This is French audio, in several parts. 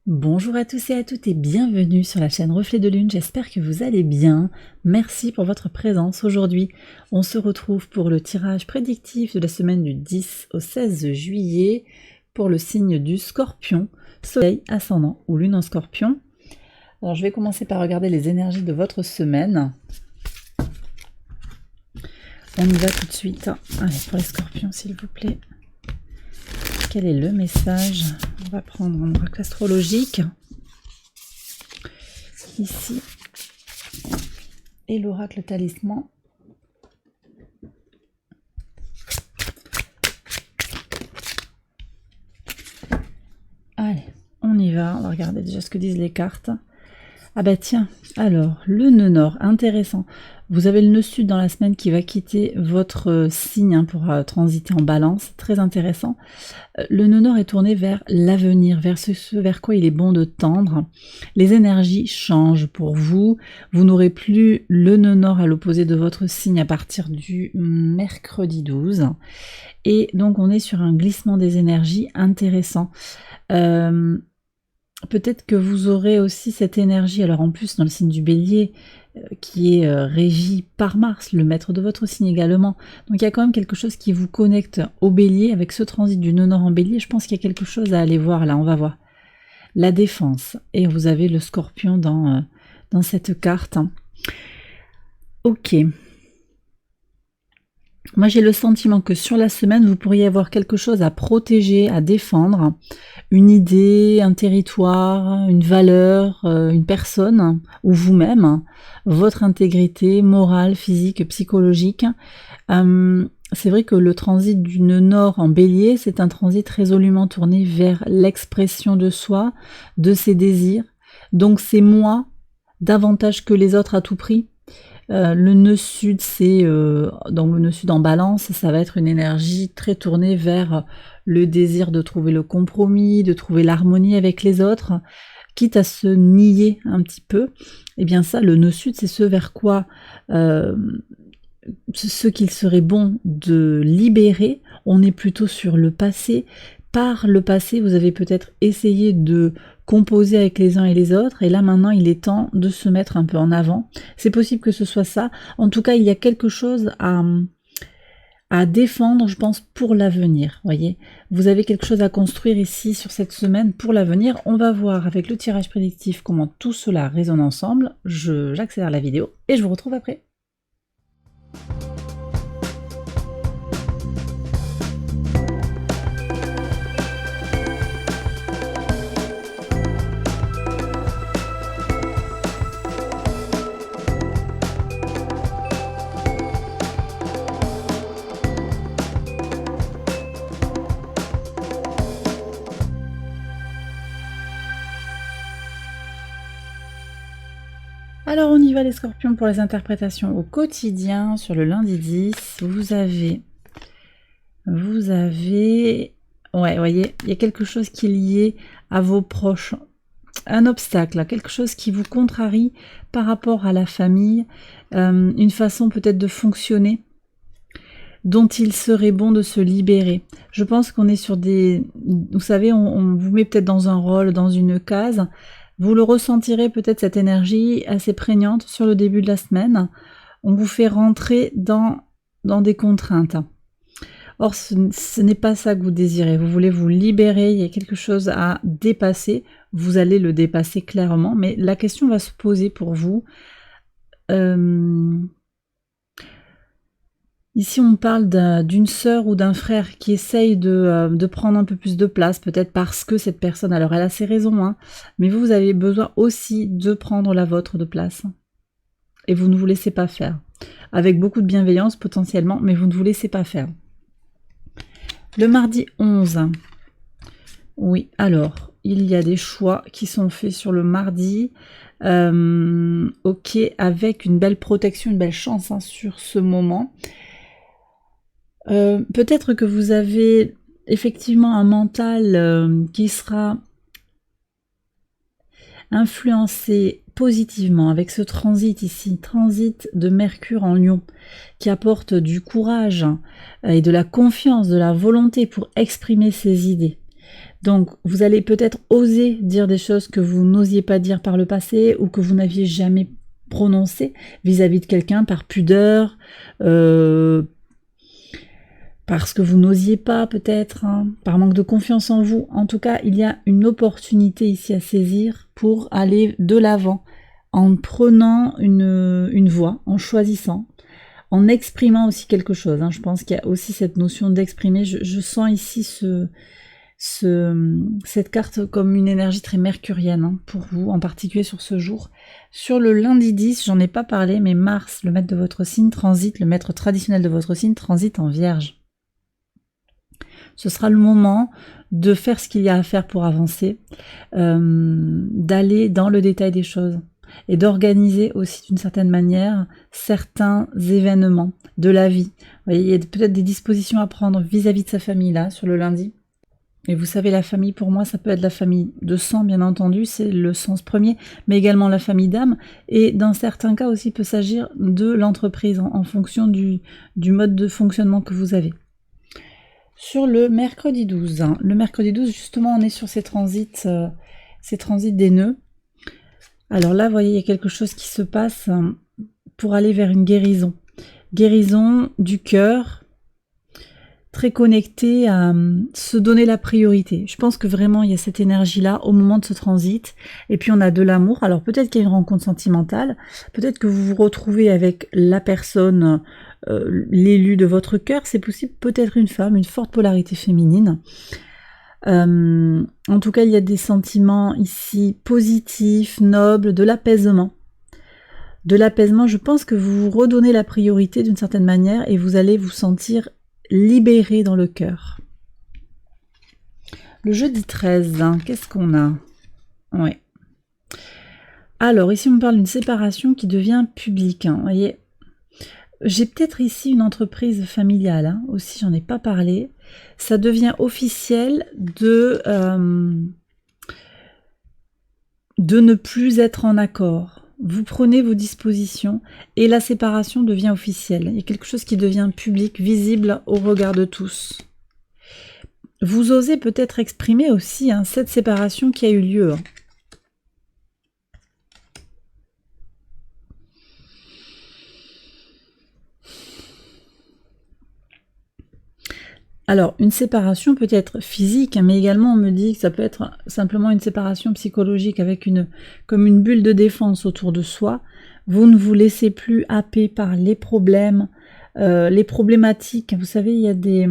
Bonjour à tous et à toutes et bienvenue sur la chaîne Reflet de Lune, j'espère que vous allez bien. Merci pour votre présence aujourd'hui. On se retrouve pour le tirage prédictif de la semaine du 10 au 16 juillet pour le signe du Scorpion, Soleil, Ascendant ou Lune en Scorpion. Alors je vais commencer par regarder les énergies de votre semaine. On y va tout de suite. Allez, pour les Scorpions s'il vous plaît. Quel est le message? On va prendre un oracle astrologique ici et l'oracle talisman. Allez, on y va. On va regarder déjà ce que disent les cartes. Ah bah tiens, alors, le nœud nord, intéressant. Vous avez le nœud sud dans la semaine qui va quitter votre signe pour transiter en balance, très intéressant. Le nœud nord est tourné vers l'avenir, vers ce vers quoi il est bon de tendre. Les énergies changent pour vous. Vous n'aurez plus le nœud nord à l'opposé de votre signe à partir du mercredi 12. Et donc on est sur un glissement des énergies intéressant. Peut-être que vous aurez aussi cette énergie, alors en plus dans le signe du Bélier, qui est régi par Mars, le maître de votre signe également. Donc il y a quand même quelque chose qui vous connecte au Bélier, avec ce transit du nœud nord en Bélier, je pense qu'il y a quelque chose à aller voir là, on va voir. La défense, et vous avez le Scorpion dans cette carte. Ok. Moi j'ai le sentiment que sur la semaine, vous pourriez avoir quelque chose à protéger, à défendre, une idée, un territoire, une valeur, une personne, ou vous-même, votre intégrité morale, physique, psychologique. C'est vrai que le transit du nœud nord en Bélier, c'est un transit résolument tourné vers l'expression de soi, de ses désirs. Donc c'est moi, davantage que les autres à tout prix. Le nœud sud, c'est donc le nœud sud en balance, ça va être une énergie très tournée vers le désir de trouver le compromis, de trouver l'harmonie avec les autres, quitte à se nier un petit peu. Et bien ça, le nœud sud, c'est ce vers quoi ce qu'il serait bon de libérer. On est plutôt sur le passé. Par le passé, vous avez peut-être essayé de composer avec les uns et les autres, et là maintenant il est temps de se mettre un peu en avant. C'est possible que ce soit ça. En tout cas, il y a quelque chose à défendre, je pense, pour l'avenir. Voyez, vous avez quelque chose à construire ici sur cette semaine pour l'avenir. On va voir avec le tirage prédictif comment tout cela résonne ensemble. J'accélère la vidéo et je vous retrouve après. Alors on y va les Scorpions pour les interprétations au quotidien sur le lundi 10. Vous avez, ouais, voyez, il y a quelque chose qui est lié à vos proches, un obstacle, quelque chose qui vous contrarie par rapport à la famille, une façon peut-être de fonctionner dont il serait bon de se libérer. Je pense qu'on est sur des, vous savez, on vous met peut-être dans un rôle, dans une case. Vous le ressentirez peut-être cette énergie assez prégnante sur le début de la semaine. On vous fait rentrer dans des contraintes. Or, ce n'est pas ça que vous désirez. Vous voulez vous libérer, il y a quelque chose à dépasser. Vous allez le dépasser clairement, mais la question va se poser pour vous. Ici, on parle d'une sœur ou d'un frère qui essaye de prendre un peu plus de place, peut-être parce que cette personne, alors elle a ses raisons, hein, mais vous avez besoin aussi de prendre la vôtre de place. Et vous ne vous laissez pas faire. Avec beaucoup de bienveillance potentiellement, mais vous ne vous laissez pas faire. Le mardi 11. Oui, alors, il y a des choix qui sont faits sur le mardi. Ok, avec une belle protection, une belle chance hein, sur ce moment. Peut-être que vous avez effectivement un mental qui sera influencé positivement avec ce transit ici, transit de Mercure en Lion, qui apporte du courage et de la confiance, de la volonté pour exprimer ses idées. Donc, vous allez peut-être oser dire des choses que vous n'osiez pas dire par le passé ou que vous n'aviez jamais prononcées vis-à-vis de quelqu'un par pudeur, parce que vous n'osiez pas peut-être, hein, par manque de confiance en vous. En tout cas, il y a une opportunité ici à saisir pour aller de l'avant en prenant une voie, en choisissant, en exprimant aussi quelque chose. Hein. Je pense qu'il y a aussi cette notion d'exprimer. Je sens ici cette carte comme une énergie très mercurienne, hein, pour vous, en particulier sur ce jour. Sur le lundi 10, j'en ai pas parlé, mais Mars, le maître de votre signe, transite, le maître traditionnel de votre signe, transite en Vierge. Ce sera le moment de faire ce qu'il y a à faire pour avancer, d'aller dans le détail des choses et d'organiser aussi d'une certaine manière certains événements de la vie. Vous voyez, il y a peut-être des dispositions à prendre vis-à-vis de sa famille là, sur le lundi. Et vous savez, la famille, pour moi, ça peut être la famille de sang, bien entendu, c'est le sens premier, mais également la famille d'âme. Et dans certains cas aussi, il peut s'agir de l'entreprise, en fonction du mode de fonctionnement que vous avez. Sur le mercredi 12, hein, le mercredi 12, justement, on est sur ces transits des nœuds. Alors là, vous voyez, il y a quelque chose qui se passe pour aller vers une guérison. Guérison du cœur, très connecté à se donner la priorité. Je pense que vraiment il y a cette énergie-là au moment de ce transit. Et puis on a de l'amour. Alors peut-être qu'il y a une rencontre sentimentale, peut-être que vous vous retrouvez avec la personne, l'élu de votre cœur, c'est possible, peut-être une femme, une forte polarité féminine. En tout cas, il y a des sentiments ici positifs, nobles, de l'apaisement. De l'apaisement, je pense que vous vous redonnez la priorité d'une certaine manière et vous allez vous sentir libéré dans le cœur. Le jeudi 13, hein, qu'est-ce qu'on a? Ouais. Alors, ici, on me parle d'une séparation qui devient publique. Hein, voyez, j'ai peut-être ici une entreprise familiale, hein, aussi, j'en ai pas parlé. Ça devient officiel de ne plus être en accord. Vous prenez vos dispositions et la séparation devient officielle. Il y a quelque chose qui devient public, visible au regard de tous. Vous osez peut-être exprimer aussi, hein, cette séparation qui a eu lieu. Hein. Alors, une séparation peut être physique, hein, mais également on me dit que ça peut être simplement une séparation psychologique avec comme une bulle de défense autour de soi. Vous ne vous laissez plus happer par les problèmes, les problématiques. Vous savez, il y a des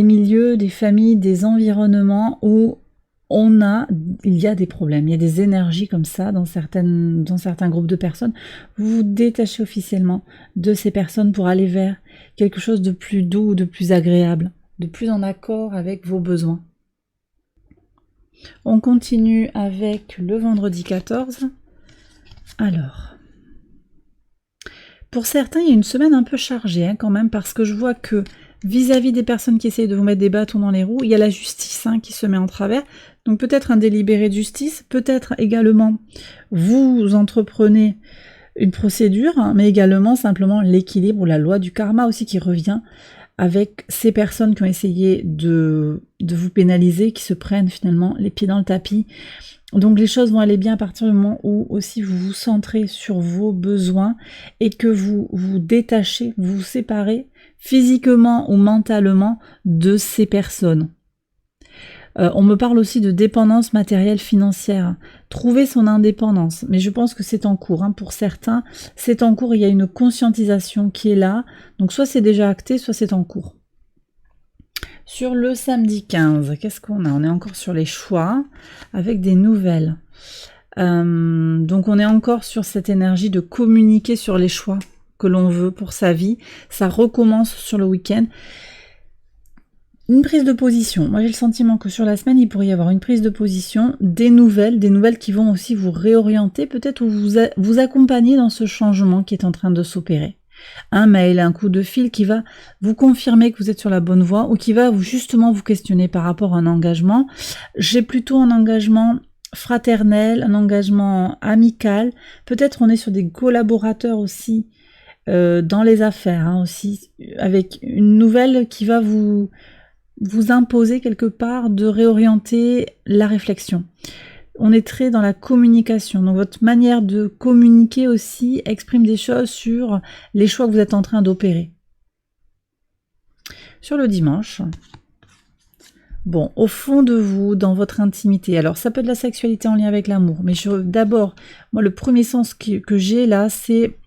milieux, des familles, des environnements où il y a des problèmes, il y a des énergies comme ça dans certains groupes de personnes. Vous vous détachez officiellement de ces personnes pour aller vers quelque chose de plus doux, de plus agréable, de plus en accord avec vos besoins. On continue avec le vendredi 14. Alors, pour certains, il y a une semaine un peu chargée, hein, quand même, parce que je vois que vis-à-vis des personnes qui essayent de vous mettre des bâtons dans les roues, il y a la justice, hein, qui se met en travers. Donc peut-être un délibéré de justice, peut-être également vous entreprenez une procédure, hein, mais également simplement l'équilibre ou la loi du karma aussi qui revient avec ces personnes qui ont essayé de vous pénaliser, qui se prennent finalement les pieds dans le tapis. Donc les choses vont aller bien à partir du moment où aussi vous vous centrez sur vos besoins et que vous vous détachez, vous vous séparez physiquement ou mentalement de ces personnes. On me parle aussi de dépendance matérielle financière. Trouver son indépendance, mais je pense que c'est en cours. Hein. Pour certains, c'est en cours, il y a une conscientisation qui est là. Donc soit c'est déjà acté, soit c'est en cours. Sur le samedi 15, qu'est-ce qu'on a? On est encore sur les choix, avec des nouvelles. Donc on est encore sur cette énergie de communiquer sur les choix que l'on veut pour sa vie. Ça recommence sur le week-end. Une prise de position. Moi, j'ai le sentiment que sur la semaine, il pourrait y avoir une prise de position, des nouvelles qui vont aussi vous réorienter, peut-être ou vous accompagner dans ce changement qui est en train de s'opérer. Un mail, un coup de fil qui va vous confirmer que vous êtes sur la bonne voie ou qui va justement vous questionner par rapport à un engagement. J'ai plutôt un engagement fraternel, un engagement amical. Peut-être on est sur des collaborateurs aussi dans les affaires hein, aussi, avec une nouvelle qui va vous imposer quelque part de réorienter la réflexion. On est très dans la communication, donc votre manière de communiquer aussi exprime des choses sur les choix que vous êtes en train d'opérer. Sur le dimanche, bon, au fond de vous, dans votre intimité, alors ça peut être la sexualité en lien avec l'amour, mais d'abord, moi le premier sens que j'ai là, c'est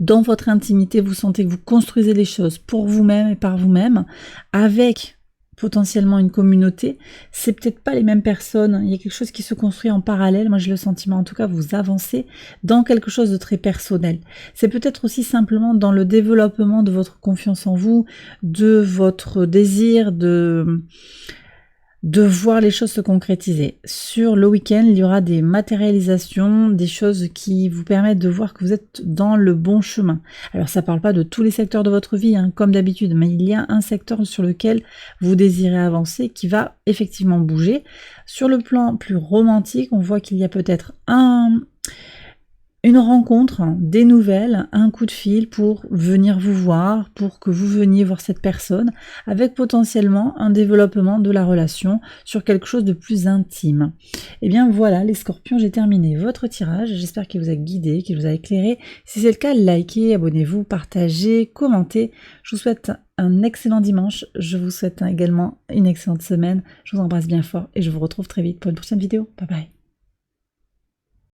dans votre intimité, vous sentez que vous construisez les choses pour vous-même et par vous-même, avec potentiellement une communauté, c'est peut-être pas les mêmes personnes, il y a quelque chose qui se construit en parallèle, moi j'ai le sentiment, en tout cas vous avancez dans quelque chose de très personnel. C'est peut-être aussi simplement dans le développement de votre confiance en vous, de votre désir de voir les choses se concrétiser. Sur le week-end, il y aura des matérialisations, des choses qui vous permettent de voir que vous êtes dans le bon chemin. Alors ça ne parle pas de tous les secteurs de votre vie, hein, comme d'habitude, mais il y a un secteur sur lequel vous désirez avancer qui va effectivement bouger. Sur le plan plus romantique, on voit qu'il y a peut-être une rencontre, des nouvelles, un coup de fil pour venir vous voir, pour que vous veniez voir cette personne, avec potentiellement un développement de la relation sur quelque chose de plus intime. Et bien voilà les scorpions, j'ai terminé votre tirage, j'espère qu'il vous a guidé, qu'il vous a éclairé. Si c'est le cas, likez, abonnez-vous, partagez, commentez. Je vous souhaite un excellent dimanche, je vous souhaite également une excellente semaine, je vous embrasse bien fort et je vous retrouve très vite pour une prochaine vidéo. Bye bye.